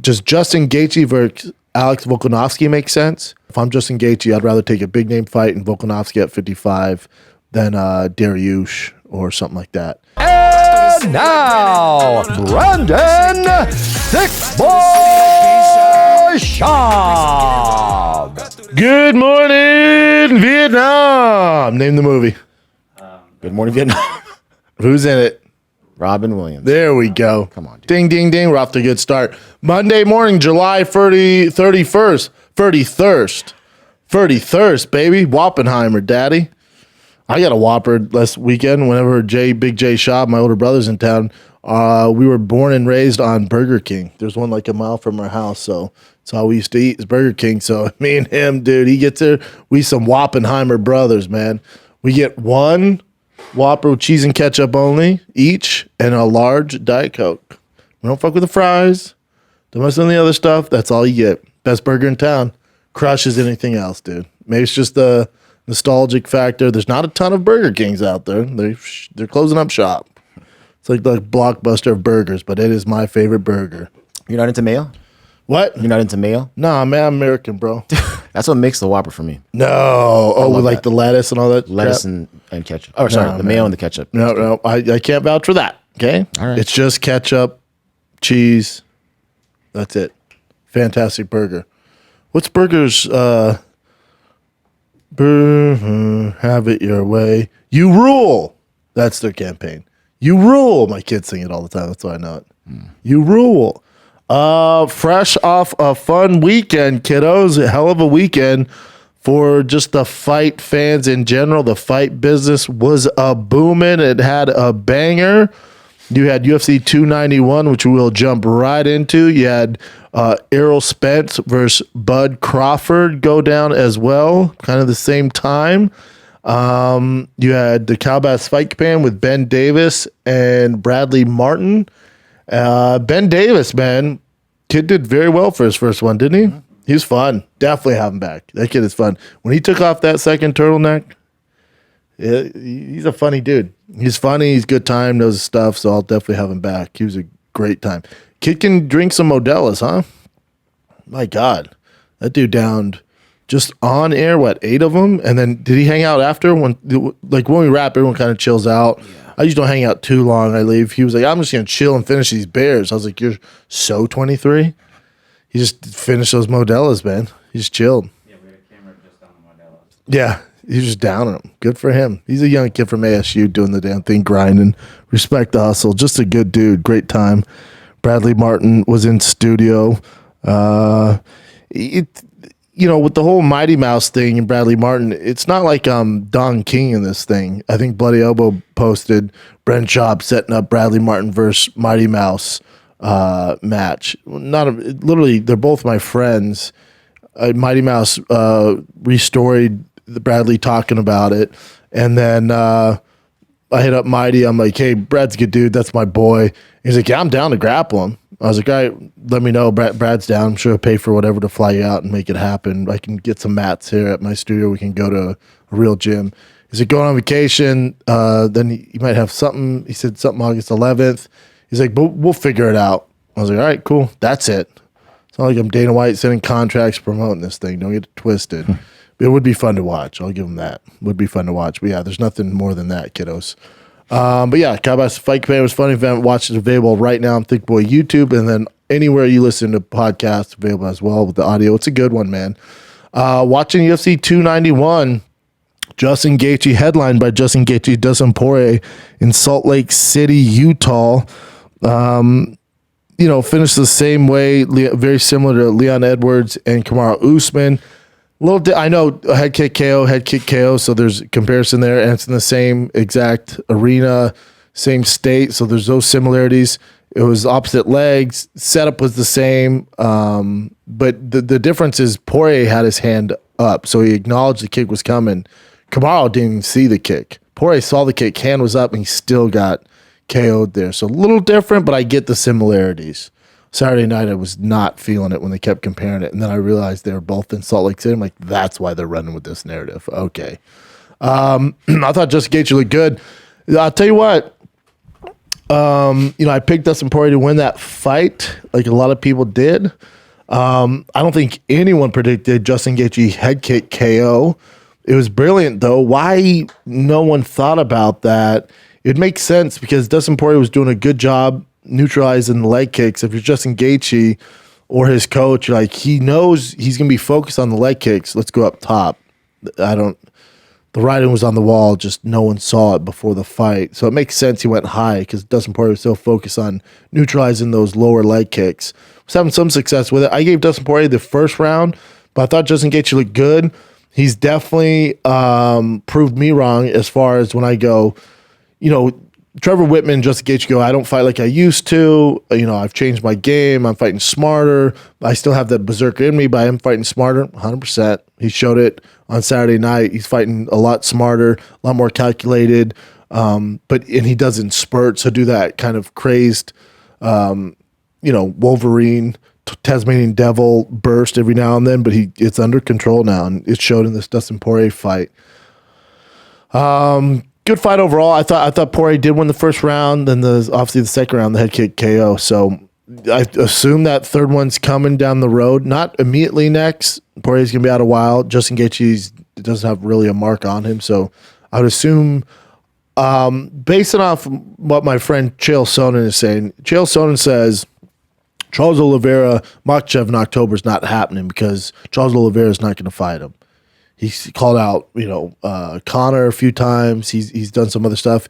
does Justin Gaethje versus Alex Volkanovski make sense? If I'm Justin Gaethje, I'd rather take a big name fight in Volkanovski at 55 than Dariush or something like that. And now, Brandon Thiccc Boy Schaub. Good morning, Vietnam. Name the movie. Good Morning Vietnam. Who's in it? Robin Williams. There we go. Come on, dude. Ding, ding, ding. We're off to a good start. Monday morning, July 31st. 31st, baby. Whoppenheimer, daddy. I got a Whopper last weekend whenever Big J Schaub, my older brother's in town. We were born and raised on Burger King. There's one like a mile from our house, so that's how we used to eat is Burger King. So me and him, dude, he gets there. We some Whoppenheimer brothers, man. We get one Whopper with cheese and ketchup only each and a large Diet Coke. We don't fuck with the fries. Don't mess with any other stuff. That's all you get. Best burger in town. Crushes anything else, dude. Maybe it's just the nostalgic factor. There's not a ton of Burger Kings out there. They're closing up shop. It's like the Blockbuster of burgers, but it is my favorite burger. You're not into mayo? What? You're not into mayo? Nah, man, I'm American, bro. That's what makes the Whopper for me. No. Oh, with like the lettuce and all that Lettuce crap? and ketchup. Oh, sorry, the mayo and the ketchup. No, I can't vouch for that, okay? All right. It's just ketchup, cheese. That's it. Fantastic burger. What's Burger's have it your way. You rule. That's their campaign. You rule. My kids sing it all the time. That's why I know it. You rule. Fresh off a fun weekend, kiddos. A hell of a weekend for just the fight fans in general. The fight business was a booming. It had a banger. You had UFC 291, which we'll jump right into. You had Errol Spence versus Bud Crawford go down as well, kind of the same time. You had the Calabas Fight Camp with Ben Davis and Bradley Martyn. Ben Davis, man, kid did very well for his first one, didn't he? Mm-hmm. He was fun. Definitely have him back. That kid is fun. When he took off that second turtleneck, he's a funny dude. He's funny. He's good time, knows his stuff, so I'll definitely have him back. He was a great time. Kid can drink some Modelo's, huh? My God. That dude downed just on air, 8 of them? And then did he hang out after? When we wrap, everyone kind of chills out. Yeah. I usually don't hang out too long. I leave. He was like, I'm just going to chill and finish these beers. I was like, you're so 23? He just finished those Modelo's, man. He just chilled. Yeah, we had a camera just on the Modelo's. Yeah, he's just downing them. Good for him. He's a young kid from ASU doing the damn thing, grinding. Respect the hustle. Just a good dude. Great time. Bradley Martyn was in studio. With the whole Mighty Mouse thing and Bradley Martyn, it's not like Don King in this thing. I think Bloody Elbow posted Brent Schaub setting up Bradley Martyn versus Mighty Mouse match. Literally, they're both my friends. Mighty Mouse restoried the Bradley talking about it, and then I hit up Mighty. I'm like, hey, Brad's a good dude. That's my boy. He's like, yeah, I'm down to grapple him. I was like, all right, let me know. Brad's down. I'm sure he'll pay for whatever to fly you out and make it happen. I can get some mats here at my studio. We can go to a real gym. He's like, going on vacation. Then he might have something. He said something August 11th. He's like, but we'll figure it out. I was like, all right, cool. That's it. It's not like I'm Dana White sending contracts promoting this thing. Don't get it twisted. It would be fun to watch. I'll give him that. Would be fun to watch. But yeah, there's nothing more than that, kiddos. But yeah, Calabas Fight Camp was fun. If you haven't watched it, available right now on Thiccc Boy YouTube, and then anywhere you listen to podcasts, available as well with the audio. It's a good one, man. Watching UFC 291, Justin Gaethje, headlined by Justin Gaethje, Dustin Poirier in Salt Lake City, Utah. Finished the same way, very similar to Leon Edwards and Kamaru Usman. I know head kick KO, so there's a comparison there, and it's in the same exact arena, same state, so there's those similarities. It was opposite legs, setup was the same, but the difference is Poirier had his hand up, so he acknowledged the kick was coming. Kamaru didn't even see the kick. Poirier saw the kick, hand was up, and he still got KO'd there. So a little different, but I get the similarities. Saturday night, I was not feeling it when they kept comparing it. And then I realized they were both in Salt Lake City. I'm like, that's why they're running with this narrative. Okay. I thought Justin Gaethje looked good. I'll tell you what. I picked Dustin Poirier to win that fight, like a lot of people did. I don't think anyone predicted Justin Gaethje head kick KO. It was brilliant, though. Why no one thought about that? It makes sense because Dustin Poirier was doing a good job neutralizing the leg kicks. If you're Justin Gaethje or his coach, you're like, he knows he's going to be focused on the leg kicks. Let's go up top. The writing was on the wall, just no one saw it before the fight. So it makes sense he went high because Dustin Poirier was so focused on neutralizing those lower leg kicks. Was having some success with it. I gave Dustin Poirier the first round, but I thought Justin Gaethje looked good. He's definitely proved me wrong as far as when I go, Trevor Whitman and Justin Gaethje go, I don't fight like I used to. I've changed my game. I'm fighting smarter. I still have that berserker in me, but I am fighting smarter, 100%. He showed it on Saturday night. He's fighting a lot smarter, a lot more calculated. And he does in spurts. He'll do that kind of crazed, Wolverine, Tasmanian Devil burst every now and then, but it's under control now, and it showed in this Dustin Poirier fight. Good fight overall. I thought Poirier did win the first round, then obviously the second round, the head kick KO. So I assume that third one's coming down the road. Not immediately next. Poirier's going to be out a while. Justin Gaethje doesn't have really a mark on him. So I would assume, based off what my friend Chael Sonnen is saying, Chael Sonnen says Charles Oliveira, Makhachev in October is not happening because Charles Oliveira is not going to fight him. He's called out, Conor a few times. He's done some other stuff.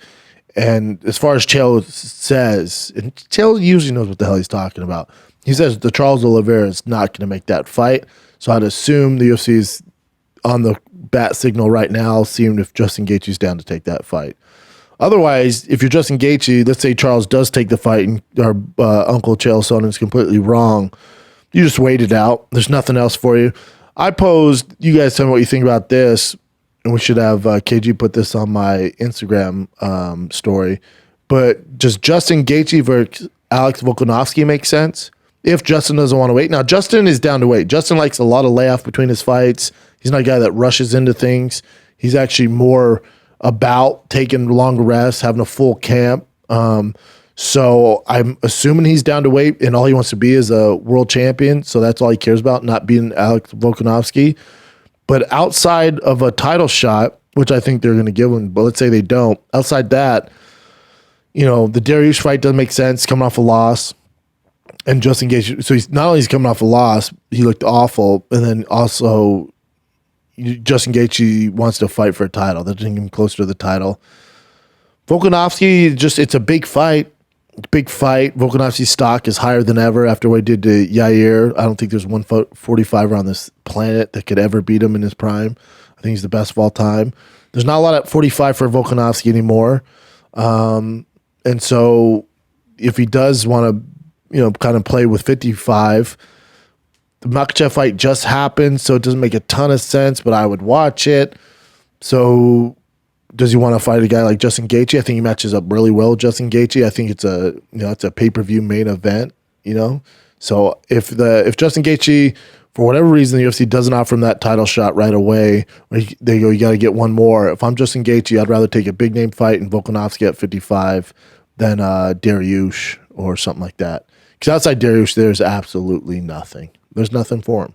And as far as Chael says, and Chael usually knows what the hell he's talking about. He says the Charles Oliveira is not going to make that fight. So I'd assume the UFC is on the bat signal right now, seeing if Justin Gaethje's down to take that fight. Otherwise, if you're Justin Gaethje, let's say Charles does take the fight and our Uncle Chael Sonnen is completely wrong. You just wait it out. There's nothing else for you. I posed, you guys tell me what you think about this, and we should have KG put this on my Instagram story. But does Justin Gaethje versus Alex Volkanovski make sense? If Justin doesn't want to wait. Now, Justin is down to wait. Justin likes a lot of layoff between his fights. He's not a guy that rushes into things. He's actually more about taking longer rests, having a full camp. So I'm assuming he's down to wait, and all he wants to be is a world champion. So that's all he cares about, not being Alex Volkanovski. But outside of a title shot, which I think they're going to give him, but let's say they don't. Outside that, the Dariush fight doesn't make sense, coming off a loss. And Justin Gaethje, so he's not only coming off a loss, he looked awful, and then also Justin Gaethje wants to fight for a title. They're getting him closer to the title. Volkanovski, it's a big fight. Big fight. Volkanovski's stock is higher than ever after what he did to Yair. I don't think there's 145 on this planet that could ever beat him in his prime. I think he's the best of all time. There's not a lot at 45 for Volkanovski anymore. And so if he does want to, kind of play with 55, the Makhachev fight just happened, so it doesn't make a ton of sense, but I would watch it. So does he want to fight a guy like Justin Gaethje? I think he matches up really well with Justin Gaethje. I think it's a pay-per-view main event, So if Justin Gaethje, for whatever reason, the UFC doesn't offer him that title shot right away, they go, you got to get one more. If I'm Justin Gaethje, I'd rather take a big name fight in Volkanovski at 55 than Dariush or something like that. Because outside Dariush, there's absolutely nothing. There's nothing for him.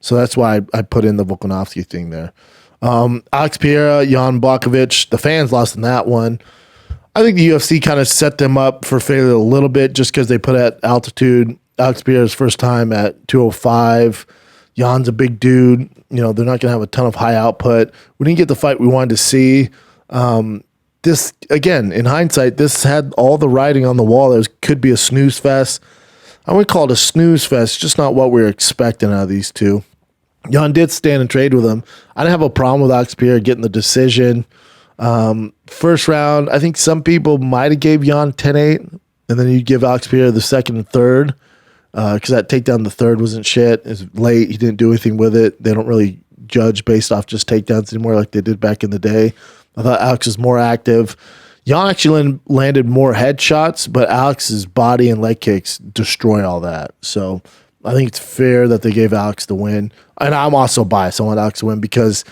So that's why I put in the Volkanovski thing there. Alex Pereira, Jan Blachowicz, the fans lost in that one. I think the UFC kind of set them up for failure a little bit just because they put at altitude. Alex Pereira's first time at 205. Jan's a big dude. They're not going to have a ton of high output. We didn't get the fight we wanted to see. This, again, in hindsight, this had all the writing on the wall. There could be a snooze fest. I would call it a snooze fest, just not what we were expecting out of these two. Jan did stand and trade with him. I didn't have a problem with Alex Pereira getting the decision. First round, I think some people might have gave Jan 10-8, and then you give Alex Pereira the second and third, because that takedown the third wasn't shit. It was late. He didn't do anything with it. They don't really judge based off just takedowns anymore like they did back in the day. I thought Alex was more active. Jan actually landed more headshots, but Alex's body and leg kicks destroy all that. So I think it's fair that they gave Alex the win. And I'm also biased. I want Alex to win because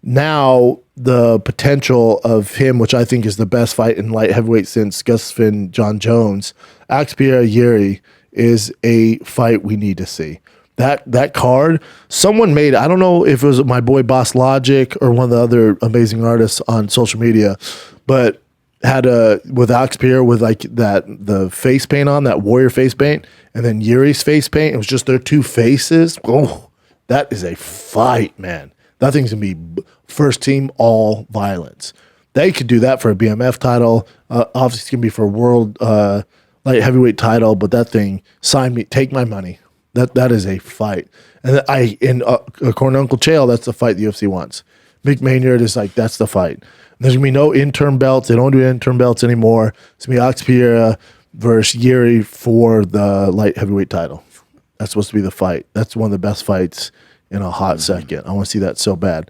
now the potential of him, which I think is the best fight in light heavyweight since Gustafsson John Jones, Akspia Yuri is a fight we need to see. That card, someone made, I don't know if it was my boy Boss Logic or one of the other amazing artists on social media, but had with Akspia with like the face paint on, that warrior face paint, and then Yuri's face paint. It was just their two faces. Oh, that is a fight, man. That thing's going to be first team all violence. They could do that for a BMF title. Obviously, it's going to be for a world light heavyweight title, but that thing, sign me, take my money. That is a fight. And according to Uncle Chael, that's the fight the UFC wants. Mick Maynard is like, that's the fight. There's going to be no interim belts. They don't do interim belts anymore. It's going to be Akspia versus Yuri for the light heavyweight title. That's supposed to be the fight. That's one of the best fights in a hot second. I want to see that so bad.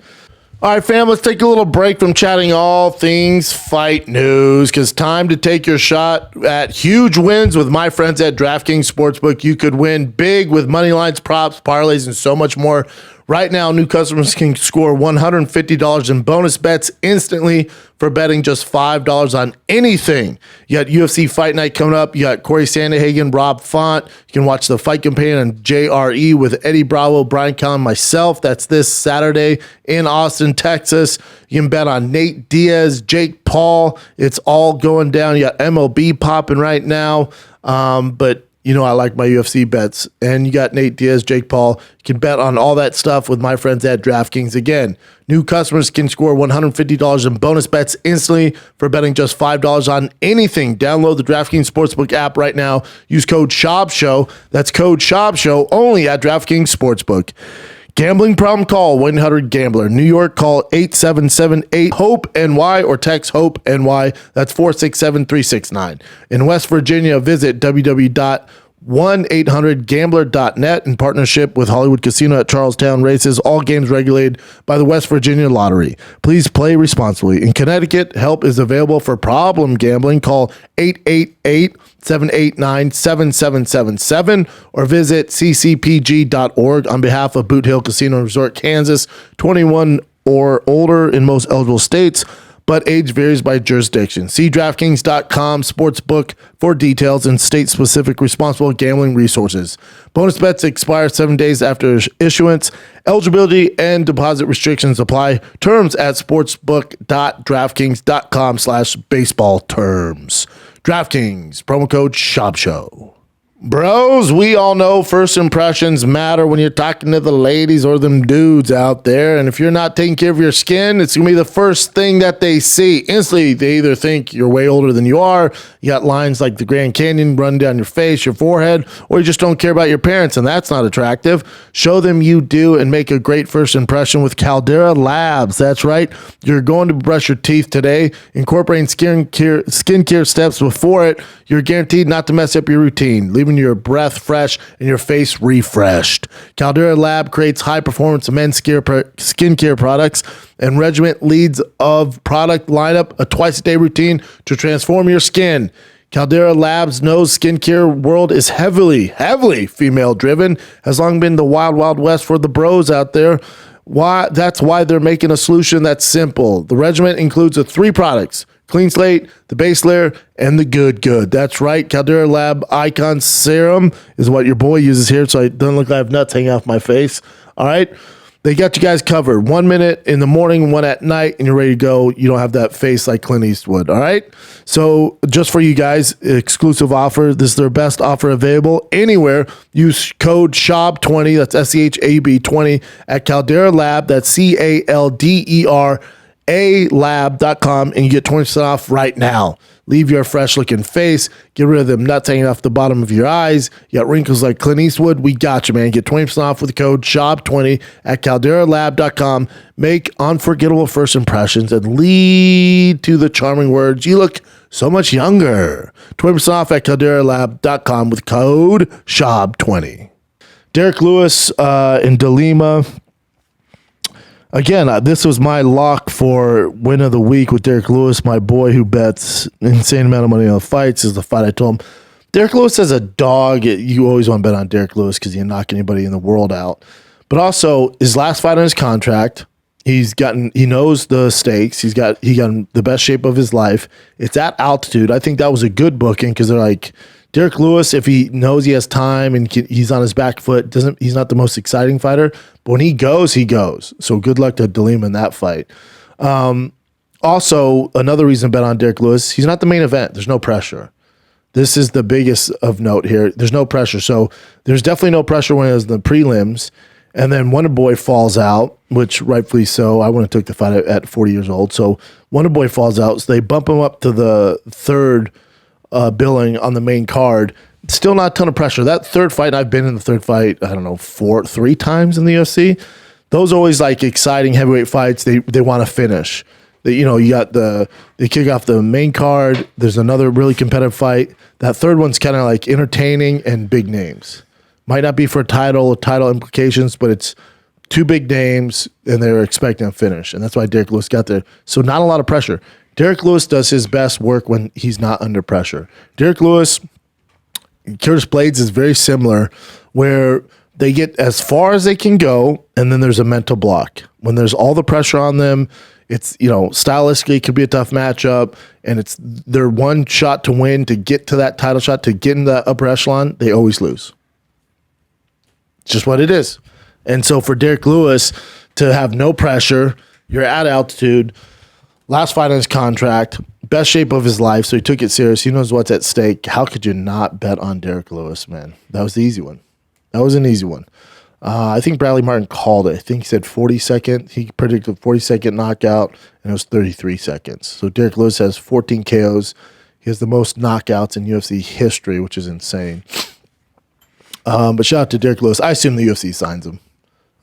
All right, fam, let's take a little break from chatting all things fight news, because time to take your shot at huge wins with my friends at DraftKings Sportsbook. You could win big with money lines, props, parlays, and so much more. Right now, new customers can score $150 in bonus bets instantly for betting just $5 on anything. You got UFC Fight Night coming up. You got Cory Sandhagen, Rob Font. You can watch the fight campaign on JRE with Eddie Bravo, Brian Callen, myself. That's this Saturday in Austin, Texas. You can bet on Nate Diaz, Jake Paul. It's all going down. You got MLB popping right now. But you know I like my UFC bets. And you got Nate Diaz, Jake Paul. You can bet on all that stuff with my friends at DraftKings. Again, new customers can score $150 in bonus bets instantly for betting just $5 on anything. Download the DraftKings Sportsbook app right now. Use code SCHAUBSHOW. That's code SCHAUBSHOW only at DraftKings Sportsbook. Gambling problem? Call 1-800-GAMBLER. New York, call 877-8-HOPE-NY or text HOPE-NY. That's 467-369. In West Virginia, visit www.1800gambler.net in partnership with Hollywood Casino at Charlestown Races. All games regulated by the West Virginia Lottery. Please play responsibly. In Connecticut, help is available for problem gambling. Call 888-789-7777 or visit ccpg.org on behalf of Boot Hill Casino and Resort, Kansas. 21 or older in most eligible states, but age varies by jurisdiction. See DraftKings.com Sportsbook for details and state-specific responsible gambling resources. Bonus bets expire 7 days after issuance. Eligibility and deposit restrictions apply. Terms at sportsbook.draftkings.com/baseball terms. DraftKings, promo code SHOPSHOW. Bros, we all know first impressions matter when you're talking to the ladies or them dudes out there. And if you're not taking care of your skin, it's going to be the first thing that they see. Instantly, they either think you're way older than you are, you got lines like the Grand Canyon running down your face, your forehead, or you just don't care about your parents, and that's not attractive. Show them you do and make a great first impression with Caldera Labs. That's right. You're going to brush your teeth today. Incorporating skincare steps before it, you're guaranteed not to mess up your routine, leaving your breath fresh and your face refreshed. Caldera Lab creates high-performance men's skincare products and regiment leads of product lineup, a twice-a-day routine to transform your skin. Caldera Labs knows skincare world is heavily female-driven. Has long been the wild, wild west for the bros out there. That's why they're making a solution that's simple. The regimen includes 3 products: Clean Slate, the base layer, and the Good. That's right. Caldera Lab Icon Serum is what your boy uses here, so it doesn't look like I have nuts hanging off my face. All right? They got you guys covered. 1 minute in the morning, 1 at night, and you're ready to go. You don't have that face like Clint Eastwood. All right? So just for you guys, exclusive offer. This is their best offer available anywhere. Use code SCHAUB20. That's SCHAB 20 at Caldera Lab. That's CALDER. alab.com, and you get 20% off right now. Leave your fresh looking face. Get rid of them nuts hanging off the bottom of your eyes. You got wrinkles like Clint Eastwood. We got you, man. Get 20% off with the code SHOP20 at calderalab.com. Make unforgettable first impressions and lead to the charming words, "You look so much younger." 20% off at calderalab.com with code SHOP20. Derek Lewis in DeLima. Again, this was my lock for win of the week with Derek Lewis, my boy who bets insane amount of money on fights. Is the fight I told him. Derek Lewis as a dog, you always want to bet on Derek Lewis because he can knock anybody in the world out. But also, his last fight on his contract, He knows the stakes. He got in the best shape of his life. It's at altitude. I think that was a good booking because they're like, Derek Lewis, if he knows he has time and he's on his back foot, he's not the most exciting fighter, but when he goes, he goes. So good luck to DeLima in that fight. Also, another reason to bet on Derek Lewis, he's not the main event. There's no pressure. This is the biggest of note here. There's no pressure. So there's definitely no pressure when it was in the prelims. And then Wonderboy falls out, which rightfully so. I wouldn't have took the fight at 40 years old. So Wonderboy falls out. So they bump him up to the third billing on the main card. Still not a ton of pressure. That third fight, I've been in the third fight, I don't know, 3 times in the UFC. Those are always like exciting heavyweight fights. They want to finish. You got they kick off the main card. There's another really competitive fight. That third one's kind of like entertaining and big names. Might not be for title implications, but it's 2 big names, and they're expecting a finish. And that's why Derek Lewis got there. So not a lot of pressure. Derek Lewis does his best work when he's not under pressure. Derek Lewis, Curtis Blades is very similar, where they get as far as they can go, and then there's a mental block. When there's all the pressure on them, it's, stylistically it could be a tough matchup, and it's their one shot to win, to get to that title shot, to get in the upper echelon, they always lose. It's just what it is. And so for Derek Lewis to have no pressure, you're at altitude, last fight on his contract, best shape of his life, so he took it serious. He knows what's at stake. How could you not bet on Derek Lewis, man? That was the easy one. That was an easy one. I think Bradley Martyn called it. I think he said 40-second. He predicted 40-second knockout, and it was 33 seconds. So Derek Lewis has 14 KOs. He has the most knockouts in UFC history, which is insane. But shout out to Derek Lewis. I assume the UFC signs him.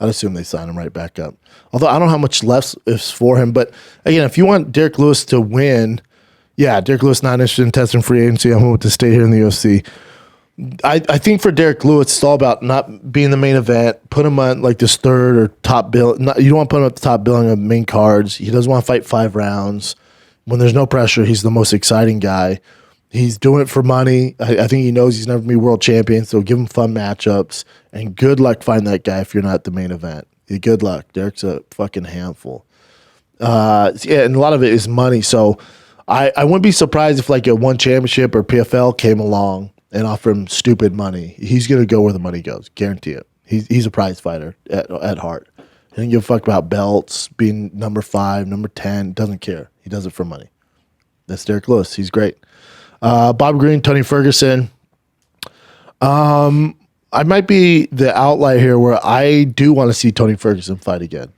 I'd assume they sign him right back up. Although I don't know how much left is for him. But again, if you want Derek Lewis to win, Derek Lewis not interested in testing free agency. I'm going to stay here in the UFC. I think for Derek Lewis, it's all about not being the main event. Put him on like this third or top bill. You don't want to put him at the top billing of main cards. He doesn't want to fight 5 rounds. When there's no pressure, he's the most exciting guy. He's doing it for money. I think he knows he's never going to be world champion, so give him fun matchups. And good luck finding that guy if you're not the main event. Good luck. Derek's a fucking handful. And a lot of it is money. So I wouldn't be surprised if like a One Championship or PFL came along and offered him stupid money. He's going to go where the money goes. Guarantee it. He's a prize fighter at heart. He doesn't give a fuck about belts, being number 5, number 10. Doesn't care. He does it for money. That's Derek Lewis. He's great. Bob Green, Tony Ferguson. I might be the outlier here where I do want to see Tony Ferguson fight again.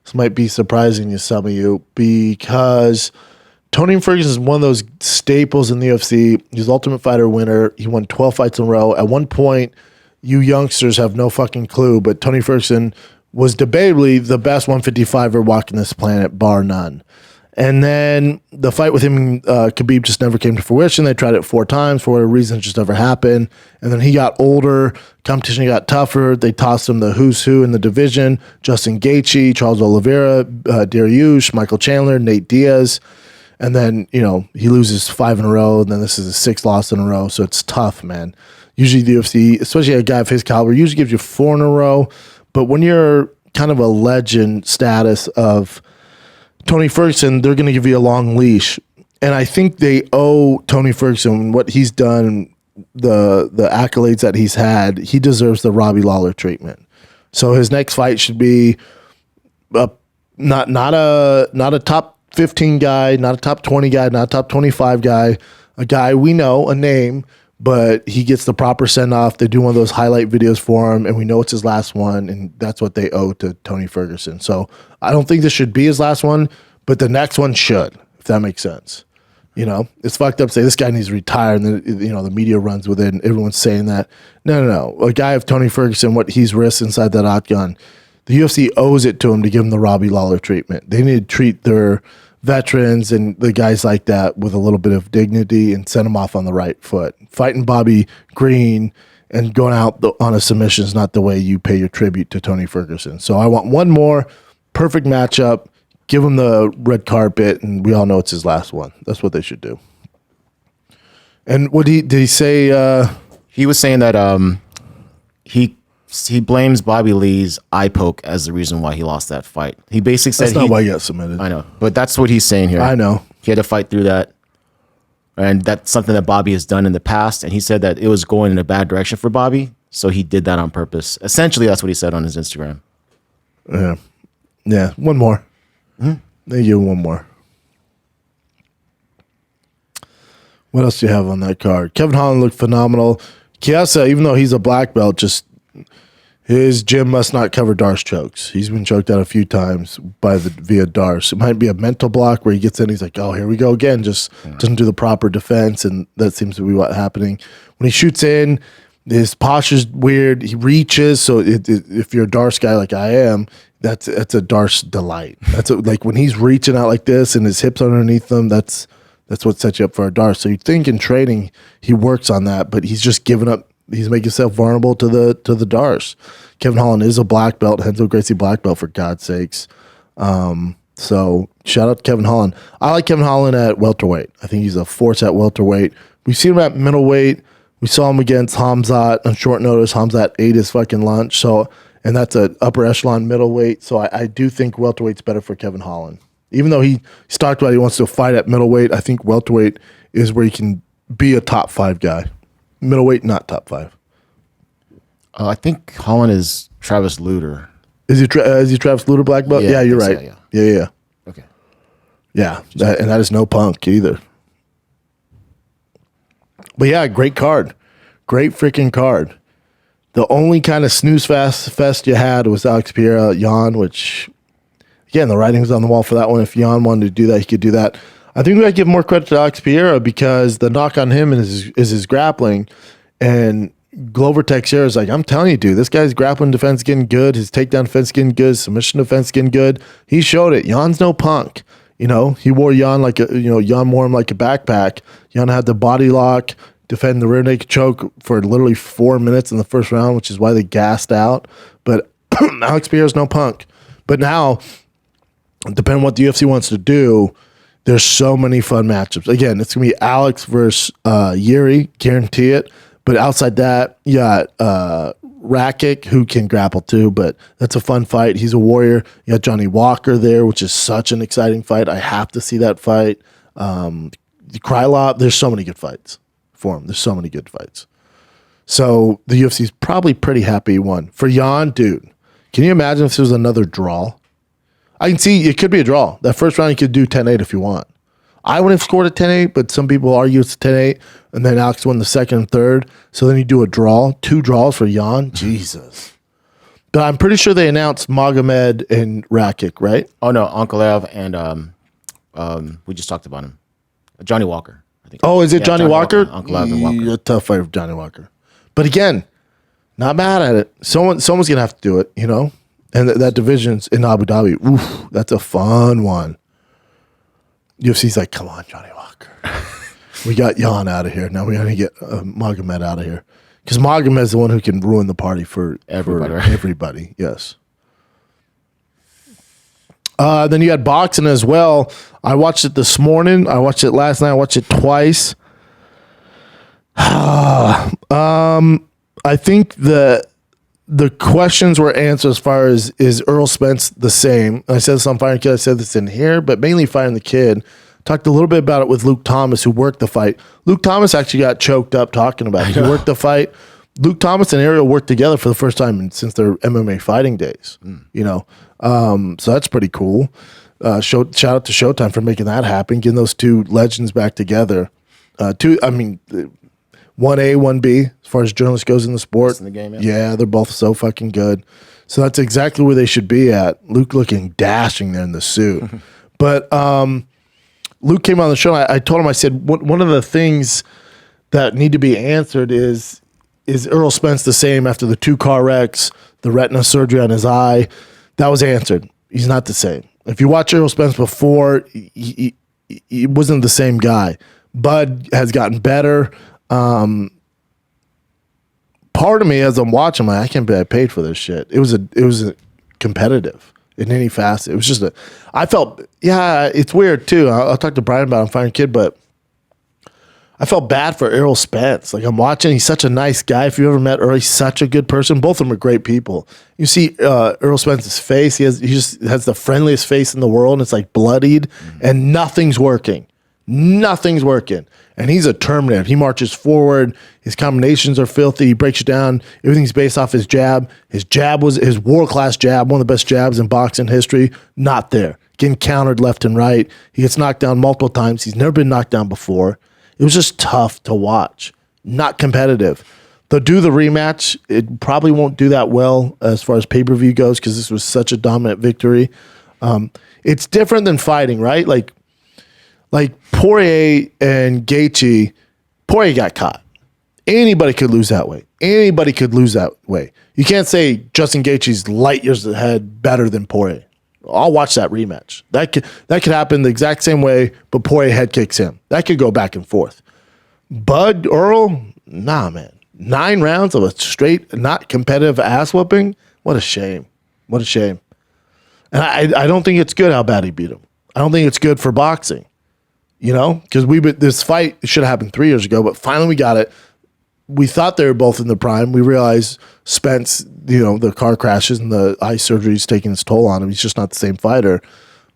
This might be surprising to some of you because Tony Ferguson is one of those staples in the UFC. He's Ultimate Fighter winner. He won 12 fights in a row. At one point, you youngsters have no fucking clue, but Tony Ferguson was debatably the best 155er walking this planet, bar none. And then the fight with him and Khabib just never came to fruition. They tried it 4 times. For whatever reason, it just never happened. And then he got older. Competition got tougher. They tossed him the who's who in the division. Justin Gaethje, Charles Oliveira, Dariush, Michael Chandler, Nate Diaz. And then, he loses 5 in a row. And then this is his 6th loss in a row. So it's tough, man. Usually the UFC, especially a guy of his caliber, usually gives you 4 in a row. But when you're kind of a legend status of Tony Ferguson, they're going to give you a long leash. And I think they owe Tony Ferguson what he's done, the accolades that he's had. He deserves the Robbie Lawler treatment. So his next fight should be not a top 15 guy, not a top 20 guy, not a top 25 guy, a guy we know, a name, but he gets the proper send-off. They do one of those highlight videos for him, and we know it's his last one, and that's what they owe to Tony Ferguson. So I don't think this should be his last one, but the next one should, if that makes sense. It's fucked up to say this guy needs to retire, and then, the media runs with it, and everyone's saying that. No. A guy of Tony Ferguson, what he's risked inside that octagon, the UFC owes it to him to give him the Robbie Lawler treatment. They need to treat their veterans and the guys like that with a little bit of dignity and send them off on the right foot. Fighting Bobby Green and going out on a submission is not the way you pay your tribute to Tony Ferguson. So I want one more perfect matchup, give him the red carpet, and we all know it's his last one. That's what they should do. And what did he say? He was saying that he he blames Bobby Lee's eye poke as the reason why he lost that fight. He basically said That's not why he got submitted. I know, but that's what he's saying here. I know. He had to fight through that. And that's something that Bobby has done in the past. And he said that it was going in a bad direction for Bobby. So he did that on purpose. Essentially, that's what he said on his Instagram. Yeah. Yeah. One more. They give one more. What else do you have on that card? Kevin Holland looked phenomenal. Chiesa, even though he's a black belt, just his gym must not cover Darce chokes. He's been choked out a few times via Darce. It might be a mental block where he gets in, he's like, oh, here we go again. Just doesn't do the proper defense, and that seems to be what's happening. When he shoots in, his posture's weird. He reaches, so if you're a Darce guy like I am, that's a Darce delight. Like when he's reaching out like this and his hips underneath him, that's what sets you up for a Darce. So you'd think in training he works on that, but he's just giving up. He's making himself vulnerable to the Darce. Kevin Holland is a black belt, Renzo Gracie black belt, for God's sakes. So shout out to Kevin Holland. I like Kevin Holland at welterweight. I think he's a force at welterweight. We've seen him at middleweight. We saw him against Hamzat on short notice. Hamzat ate his fucking lunch. And that's an upper echelon middleweight. So I do think welterweight's better for Kevin Holland. Even though he's talked about he wants to fight at middleweight, I think welterweight is where he can be a top 5 guy. Middleweight, not top 5. I think Holland is Travis Lutter. Is he Travis Lutter black belt? Yeah, you're right. Yeah. Okay. Yeah, and that is no punk either. But yeah, great card. Great freaking card. The only kind of snooze fest you had was Alex Pereira, Jan, which, again, the writing was on the wall for that one. If Jan wanted to do that, he could do that. I think we got to give more credit to Alex Pereira because the knock on him is his grappling. And Glover Teixeira is like, I'm telling you, dude, this guy's grappling defense getting good. His takedown defense getting good. His submission defense getting good. He showed it. Jan's no punk. He wore Jan Jan wore him like a backpack. Jan had the body lock, defend the rear naked choke for literally 4 minutes in the first round, which is why they gassed out. But Alex Pereira's no punk. But now, depending on what the UFC wants to do, there's so many fun matchups. Again, it's going to be Alex versus Yuri, guarantee it. But outside that, you got Rakic, who can grapple too, but that's a fun fight. He's a warrior. You got Johnny Walker there, which is such an exciting fight. I have to see that fight. Krylov, there's so many good fights for him. There's so many good fights. So the UFC is probably pretty happy he won. For Jan, dude, can you imagine if this was another draw? I can see it could be a draw. That first round, you could do 10-8 if you want. I would have scored a 10-8, but some people argue it's 10-8, and then Alex won the second and third. So then you do a draw, 2 draws for Jan. Jesus. But I'm pretty sure they announced Magomed and Rakic, right? Oh, no, Ankalaev and we just talked about him. Johnny Walker, I think. Oh, is it Johnny Walker? Ankalaev and Walker. A tough fight for Johnny Walker. But again, not mad at it. Someone's going to have to do it, And that division's in Abu Dhabi. Oof, that's a fun one. UFC's like, come on, Johnny Walker. We got Jan out of here. Now we got to get Magomed out of here. Because Magomed is the one who can ruin the party for everybody. Yes. Then you had boxing as well. I watched it this morning. I watched it last night. I watched it twice. I think the questions were answered as far as, is Errol Spence the same? I said this on Fire and Kid. I said this in here, but mainly Fire and the Kid. Talked a little bit about it with Luke Thomas, who worked the fight. Luke Thomas actually got choked up talking about it. He worked the fight. Luke Thomas and Ariel worked together for the first time since their MMA fighting days. So that's pretty cool. Shout out to Showtime for making that happen, getting those two legends back together. 1A, 1B, as far as journalist goes in the sport. In the game, yeah, they're both so fucking good. So that's exactly where they should be at. Luke looking dashing there in the suit. But Luke came on the show, and I told him, I said, one of the things that need to be answered is Errol Spence the same after the 2 car wrecks, the retina surgery on his eye? That was answered. He's not the same. If you watch Errol Spence before, he wasn't the same guy. Bud has gotten better. Part of me as I'm watching, I can't believe I paid for this shit. It was a competitive in any facet. It was just I felt, it's weird too. I'll talk to Brian about it on Fire and Kid, but I felt bad for Errol Spence. Like, I'm watching, he's such a nice guy. If you ever met Errol, he's such a good person. Both of them are great people. You see Errol Spence's face. He just has the friendliest face in the world, and it's like bloodied, and nothing's working. Nothing's working. And he's a Terminator. He marches forward. His combinations are filthy. He breaks you down. Everything's based off his jab. His jab was his world-class jab, one of the best jabs in boxing history. Not there. Getting countered left and right. He gets knocked down multiple times. He's never been knocked down before. It was just tough to watch. Not competitive. They'll do the rematch. It probably won't do that well as far as pay-per-view goes because this was such a dominant victory. It's different than fighting, right? Like Poirier and Gaethje, Poirier got caught. Anybody could lose that way. Anybody could lose that way. You can't say Justin Gaethje's light years ahead better than Poirier. I'll watch that rematch. That could happen the exact same way, but Poirier head kicks him. That could go back and forth. Bud, Earl, nah, man. 9 rounds of a straight, not competitive ass whooping. What a shame. What a shame. And I don't think it's good how bad he beat him. I don't think it's good for boxing. You know, because this fight should have happened 3 years ago, but finally we got it. We thought they were both in the prime. We realized Spence, the car crashes and the eye surgery is taking its toll on him. He's just not the same fighter.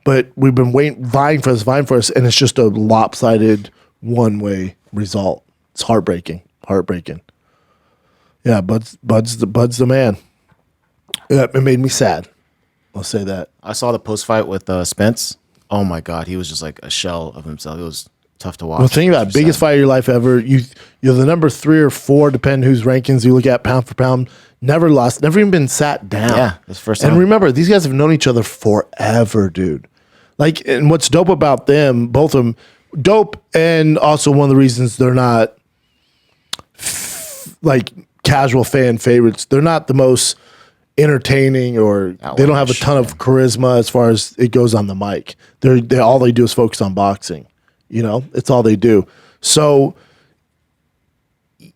But we've been vying for this, and it's just a lopsided one-way result. It's heartbreaking. Yeah, Bud's the man. Yeah, it made me sad. I'll say that. I saw the post fight with Spence. Oh my God, he was just like a shell of himself. It was tough to watch. Well, think about it. Biggest fight of your life ever. You're the number 3 or 4, depending whose rankings you look at, pound for pound. Never lost. Never even been sat down. Yeah, that's the first time. And remember, these guys have known each other forever, dude. Like, and what's dope about them, both of them, dope, and also one of the reasons they're not like casual fan favorites. They're not the most entertaining, or they don't have a ton of charisma as far as it goes on the mic. They all they do is focus on boxing. It's all they do. So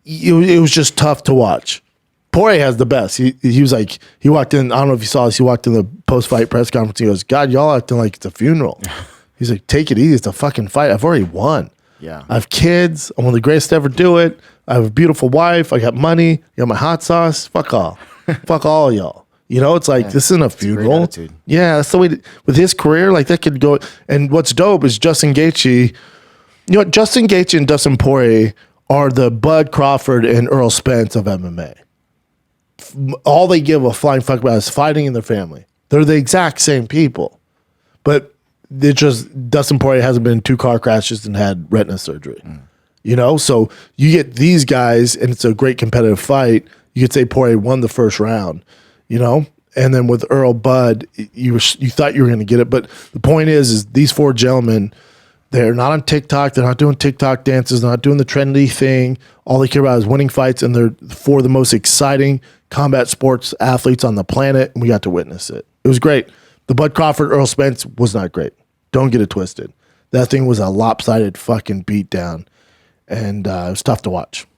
it was just tough to watch. Poirier has the best. He was like, he walked in, I don't know if you saw this, he walked in the post-fight press conference. He goes, God, y'all acting like it's a funeral. He's like, take it easy. It's a fucking fight. I've already won. Yeah. I have kids. I'm one of the greatest to ever do it. I have a beautiful wife. I got money. I got my hot sauce. Fuck all. Fuck all y'all. It's like, this isn't a funeral. Yeah, that's the way with his career, like that could go. And what's dope is Justin Gaethje. Justin Gaethje and Dustin Poirier are the Bud Crawford and Errol Spence of MMA. All they give a flying fuck about is fighting in their family. They're the exact same people. But it's just Dustin Poirier hasn't been in 2 car crashes and had retina surgery. So you get these guys, and it's a great competitive fight. You could say Poirier won the first round. And then with Earl Bud, you thought you were going to get it. But the point is these 4 gentlemen, they're not on TikTok. They're not doing TikTok dances. They're not doing the trendy thing. All they care about is winning fights, and they're 4 of the most exciting combat sports athletes on the planet, and we got to witness it. It was great. The Bud Crawford, Errol Spence was not great. Don't get it twisted. That thing was a lopsided fucking beatdown, and it was tough to watch.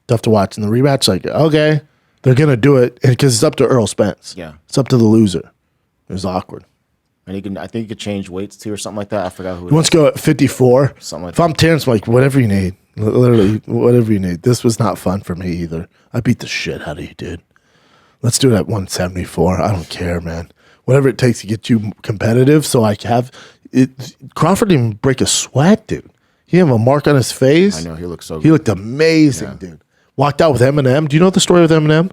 And the rematch, like, okay, they're going to do it because it's up to Errol Spence. Yeah. It's up to the loser. It was awkward. And I think he could change weights too or something like that. I forgot who it He wants to go at 54. Something like if I'm Terence, I'm like, whatever you need. Literally, whatever you need. This was not fun for me either. I beat the shit out of you, dude. Let's do it at 174. I don't care, man. Whatever it takes to get you competitive so I have it. Crawford didn't even break a sweat, dude. He didn't have a mark on his face. I know, he looked so good. He looked amazing, dude. Walked out with Eminem. Do you know the story with Eminem?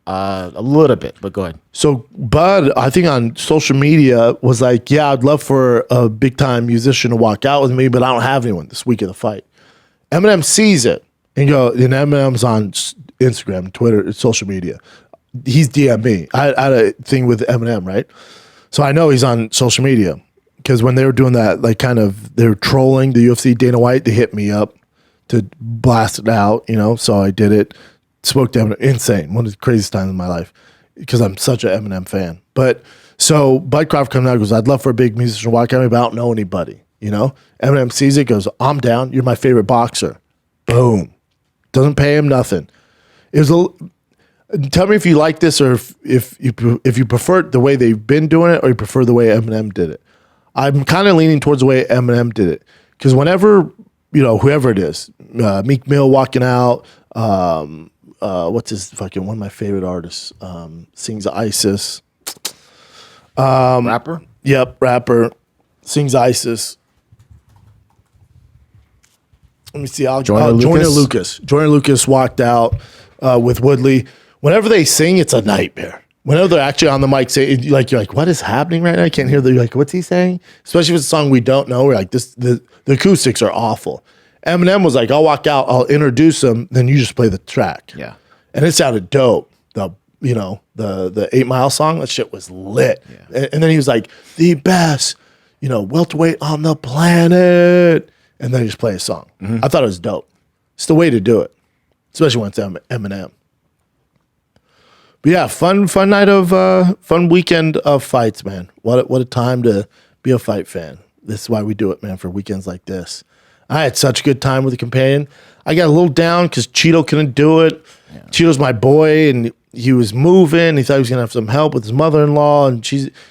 A little bit, but go ahead. So Bud, I think on social media, was like, yeah, I'd love for a big-time musician to walk out with me, but I don't have anyone this week of the fight. Eminem sees it, and Eminem's on Instagram, Twitter, social media. He's DM me. I had a thing with Eminem, right? So I know he's on social media, because when they were doing that, like they were trolling the UFC, Dana White, they hit me up to blast it out, so I did it. Spoke to Eminem, insane, one of the craziest times in my life, because I'm such an Eminem fan. But so Bud Crawford comes out and goes, I'd love for a big musician to walk out with me, but I don't know anybody, Eminem sees it, goes, I'm down, you're my favorite boxer. Boom. Doesn't pay him nothing. It was tell me if you like this, or if you prefer it the way they've been doing it, or you prefer the way Eminem did it. I'm kind of leaning towards the way Eminem did it, because whenever whoever it is, Meek Mill walking out. What's his fucking one of my favorite artists? Sings ISIS. Rapper? Yep, rapper. Sings ISIS. Let me see. Joyner Lucas. Joyner Lucas walked out with Woodley. Whenever they sing, it's a nightmare. Whenever they're actually on the mic, you're like, what is happening right now? I can't hear the, like, what's he saying? Especially if it's a song we don't know. We're like, the acoustics are awful. Eminem was like, I'll walk out, I'll introduce him, then you just play the track. Yeah. And it sounded dope. The 8 Mile song, that shit was lit. Yeah. And then he was like, the best, welterweight on the planet. And then he just play a song. Mm-hmm. I thought it was dope. It's the way to do it, especially when it's Eminem. But yeah, fun weekend of fights, man. What a time to be a fight fan. This is why we do it, man, for weekends like this. I had such a good time with the companion. I got a little down because Cheeto couldn't do it. Yeah. Cheeto's my boy, and he was moving. He thought he was going to have some help with his mother-in-law, and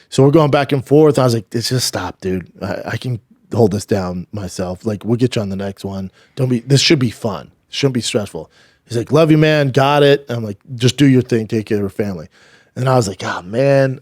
so we're going back and forth. I was like, just stop, dude. I can hold this down myself. Like, we'll get you on the next one. This should be fun. It shouldn't be stressful. He's like, love you, man. Got it. And I'm like, just do your thing. Take care of your family. And I was like, oh, man.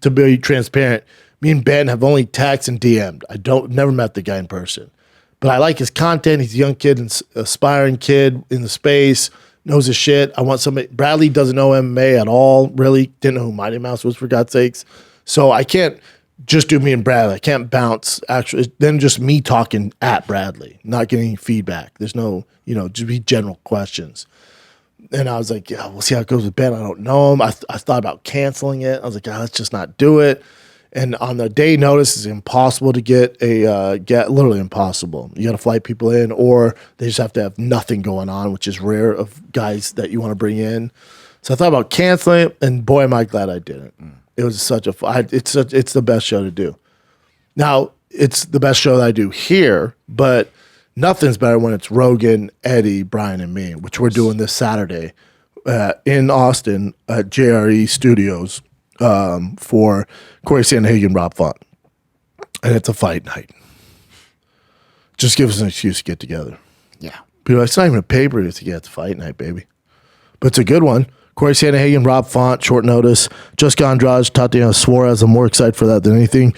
To be transparent, me and Ben have only texted and DM'd. Never met the guy in person. But I like his content. He's a young kid, and aspiring kid in the space, knows his shit. I want somebody. Bradley doesn't know MMA at all, really. Didn't know who Mighty Mouse was, for God's sakes. So I can't just do me and Bradley. I can't bounce, actually. Then just me talking at Bradley, not getting any feedback. There's no, just be general questions. And I was like, yeah, we'll see how it goes with Ben. I don't know him. I thought about canceling it. I was like, let's just not do it. And on the day notice, it's impossible to get literally impossible. You got to fly people in, or they just have to have nothing going on, which is rare of guys that you want to bring in. So I thought about canceling it, and boy, am I glad I didn't. It was such it's the best show to do. Now, it's the best show that I do here, but nothing's better when it's Rogan, Eddie, Brian, and me, which we're doing this Saturday in Austin at JRE Studios for Cory Sandhagen, Rob Font. And it's a fight night. Just give us an excuse to get together. Yeah. People are like, it's not even a pay-per-view. It's a fight night, baby. But it's a good one. Cory Sandhagen, Rob Font, short notice. Jessica Andrade, Tatiana Suarez. I'm more excited for that than anything.